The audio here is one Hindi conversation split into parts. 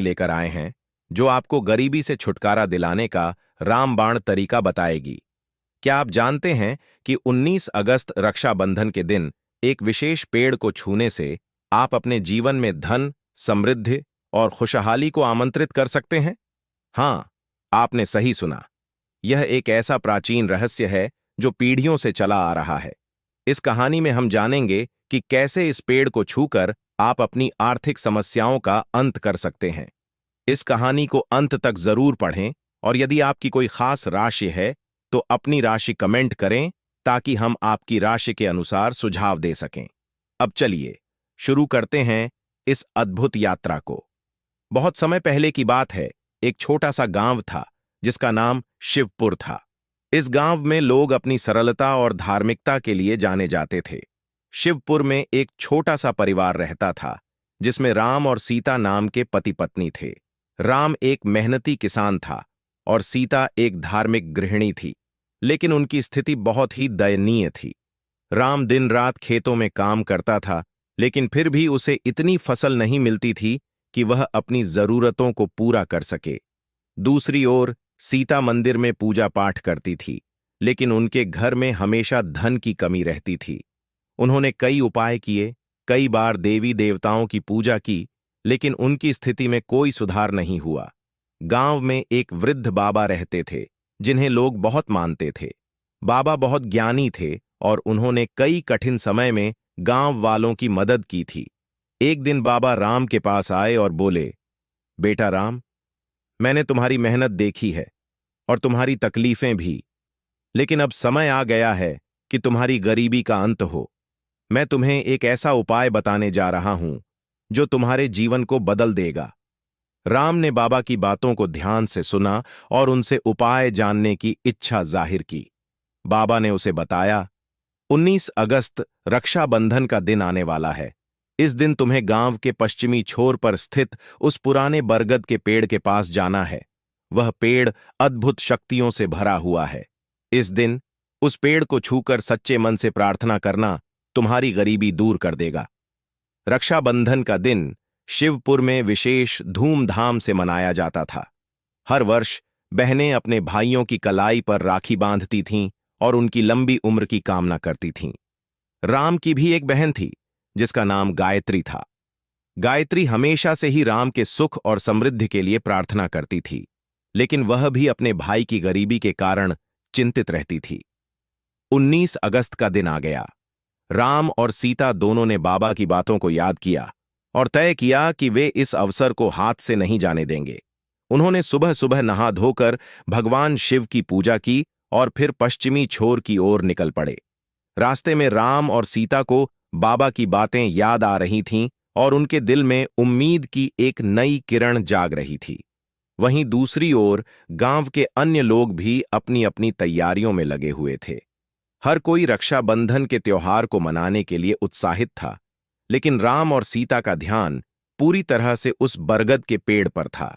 लेकर आए हैं जो आपको गरीबी से छुटकारा दिलाने का रामबाण तरीका बताएगी। क्या आप जानते हैं कि 19 अगस्त रक्षाबंधन के दिन एक विशेष पेड़ को छूने से आप अपने जीवन में धन, समृद्धि और खुशहाली को आमंत्रित कर सकते हैं? हाँ, आपने सही सुना। यह एक ऐसा प्राचीन रहस्य है जो पीढ़ियों से चला आ रहा है। इस कहानी में हम जानेंगे कि कैसे इस पेड़ को छूकर आप अपनी आर्थिक समस्याओं का अंत कर सकते हैं। इस कहानी को अंत तक जरूर पढ़ें और यदि आपकी कोई खास राशि है तो अपनी राशि कमेंट करें ताकि हम आपकी राशि के अनुसार सुझाव दे सकें। अब चलिए शुरू करते हैं इस अद्भुत यात्रा को। बहुत समय पहले की बात है, एक छोटा सा गांव था जिसका नाम शिवपुर था। इस गांव में लोग अपनी सरलता और धार्मिकता के लिए जाने जाते थे। शिवपुर में एक छोटा सा परिवार रहता था जिसमें राम और सीता नाम के पति पत्नी थे। राम एक मेहनती किसान था और सीता एक धार्मिक गृहिणी थी, लेकिन उनकी स्थिति बहुत ही दयनीय थी। राम दिन रात खेतों में काम करता था, लेकिन फिर भी उसे इतनी फसल नहीं मिलती थी कि वह अपनी जरूरतों को पूरा कर सके। दूसरी ओर सीता मंदिर में पूजा पाठ करती थी, लेकिन उनके घर में हमेशा धन की कमी रहती थी। उन्होंने कई उपाय किए, कई बार देवी देवताओं की पूजा की, लेकिन उनकी स्थिति में कोई सुधार नहीं हुआ। गांव में एक वृद्ध बाबा रहते थे जिन्हें लोग बहुत मानते थे। बाबा बहुत ज्ञानी थे और उन्होंने कई कठिन समय में गांव वालों की मदद की थी। एक दिन बाबा राम के पास आए और बोले, बेटा राम, मैंने तुम्हारी मेहनत देखी है और तुम्हारी तकलीफें भी, लेकिन अब समय आ गया है कि तुम्हारी गरीबी का अंत हो। मैं तुम्हें एक ऐसा उपाय बताने जा रहा हूं जो तुम्हारे जीवन को बदल देगा। राम ने बाबा की बातों को ध्यान से सुना और उनसे उपाय जानने की इच्छा जाहिर की। बाबा ने उसे बताया, 19 अगस्त रक्षाबंधन का दिन आने वाला है। इस दिन तुम्हें गांव के पश्चिमी छोर पर स्थित उस पुराने बरगद के पेड़ के पास जाना है। वह पेड़ अद्भुत शक्तियों से भरा हुआ है। इस दिन उस पेड़ को छूकर सच्चे मन से प्रार्थना करना तुम्हारी गरीबी दूर कर देगा। रक्षाबंधन का दिन शिवपुर में विशेष धूमधाम से मनाया जाता था। हर वर्ष बहनें अपने भाइयों की कलाई पर राखी बांधती थीं और उनकी लंबी उम्र की कामना करती थीं। राम की भी एक बहन थी जिसका नाम गायत्री था। गायत्री हमेशा से ही राम के सुख और समृद्धि के लिए प्रार्थना करती थी, लेकिन वह भी अपने भाई की गरीबी के कारण चिंतित रहती थी। 19 अगस्त का दिन आ गया। राम और सीता दोनों ने बाबा की बातों को याद किया और तय किया कि वे इस अवसर को हाथ से नहीं जाने देंगे। उन्होंने सुबह सुबह नहा धोकर भगवान शिव की पूजा की और फिर पश्चिमी छोर की ओर निकल पड़े। रास्ते में राम और सीता को बाबा की बातें याद आ रही थीं और उनके दिल में उम्मीद की एक नई किरण जाग रही थी। वहीं दूसरी ओर गांव के अन्य लोग भी अपनी अपनी तैयारियों में लगे हुए थे। हर कोई रक्षाबंधन के त्योहार को मनाने के लिए उत्साहित था, लेकिन राम और सीता का ध्यान पूरी तरह से उस बरगद के पेड़ पर था।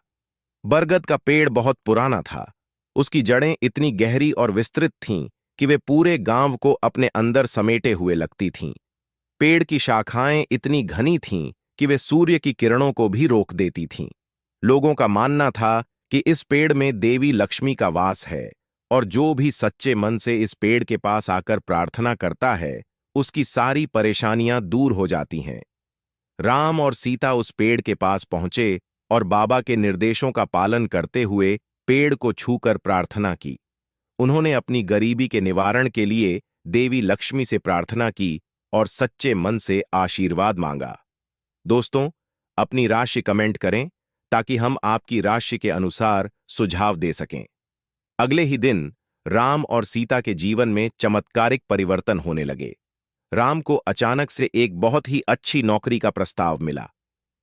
बरगद का पेड़ बहुत पुराना था। उसकी जड़ें इतनी गहरी और विस्तृत थीं कि वे पूरे गांव को अपने अंदर समेटे हुए लगती थीं। पेड़ की शाखाएं इतनी घनी थीं कि वे सूर्य की किरणों को भी रोक देती थीं। लोगों का मानना था कि इस पेड़ में देवी लक्ष्मी का वास है और जो भी सच्चे मन से इस पेड़ के पास आकर प्रार्थना करता है, उसकी सारी परेशानियां दूर हो जाती हैं। राम और सीता उस पेड़ के पास पहुंचे और बाबा के निर्देशों का पालन करते हुए पेड़ को छूकर प्रार्थना की। उन्होंने अपनी गरीबी के निवारण के लिए देवी लक्ष्मी से प्रार्थना की और सच्चे मन से आशीर्वाद मांगा। दोस्तों, अपनी राशि कमेंट करें ताकि हम आपकी राशि के अनुसार सुझाव दे सकें। अगले ही दिन राम और सीता के जीवन में चमत्कारिक परिवर्तन होने लगे। राम को अचानक से एक बहुत ही अच्छी नौकरी का प्रस्ताव मिला।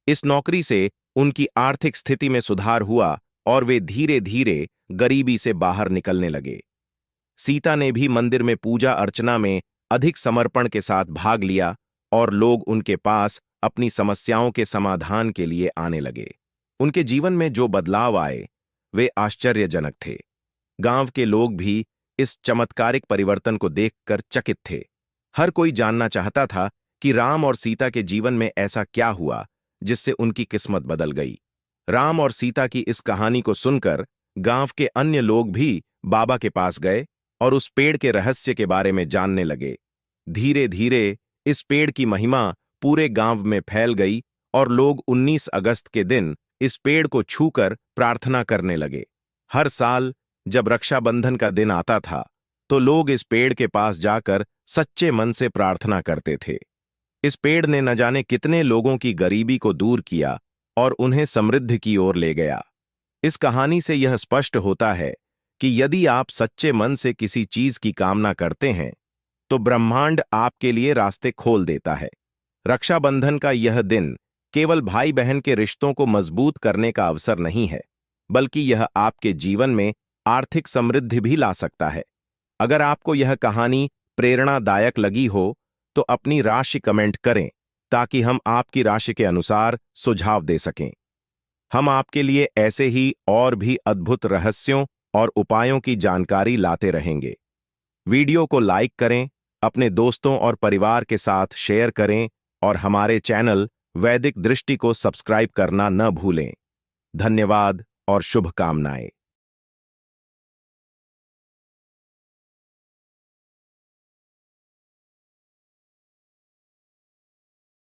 इस नौकरी से उनकी आर्थिक स्थिति में सुधार हुआ और वे धीरे धीरे गरीबी से बाहर निकलने लगे। सीता ने भी मंदिर में पूजा अर्चना में अधिक समर्पण के साथ भाग लिया और लोग उनके पास अपनी समस्याओं के समाधान के लिए आने लगे। उनके जीवन में जो बदलाव आए वे आश्चर्यजनक थे। गांव के लोग भी इस चमत्कारिक परिवर्तन को देखकर चकित थे। हर कोई जानना चाहता था कि राम और सीता के जीवन में ऐसा क्या हुआ जिससे उनकी किस्मत बदल गई। राम और सीता की इस कहानी को सुनकर गांव के अन्य लोग भी बाबा के पास गए और उस पेड़ के रहस्य के बारे में जानने लगे। धीरे धीरे इस पेड़ की महिमा पूरे गांव में फैल गई और लोग 19 अगस्त के दिन इस पेड़ को छूकर प्रार्थना करने लगे। हर साल जब रक्षाबंधन का दिन आता था तो लोग इस पेड़ के पास जाकर सच्चे मन से प्रार्थना करते थे। इस पेड़ ने न जाने कितने लोगों की गरीबी को दूर किया और उन्हें समृद्धि की ओर ले गया। इस कहानी से यह स्पष्ट होता है कि यदि आप सच्चे मन से किसी चीज की कामना करते हैं तो ब्रह्मांड आपके लिए रास्ते खोल देता है। रक्षाबंधन का यह दिन केवल भाई बहन के रिश्तों को मजबूत करने का अवसर नहीं है, बल्कि यह आपके जीवन में आर्थिक समृद्धि भी ला सकता है। अगर आपको यह कहानी प्रेरणादायक लगी हो तो अपनी राशि कमेंट करें ताकि हम आपकी राशि के अनुसार सुझाव दे सकें। हम आपके लिए ऐसे ही और भी अद्भुत रहस्यों और उपायों की जानकारी लाते रहेंगे। वीडियो को लाइक करें, अपने दोस्तों और परिवार के साथ शेयर करें और हमारे चैनल वैदिक दृष्टि को सब्सक्राइब करना न भूलें। धन्यवाद और शुभकामनाएं।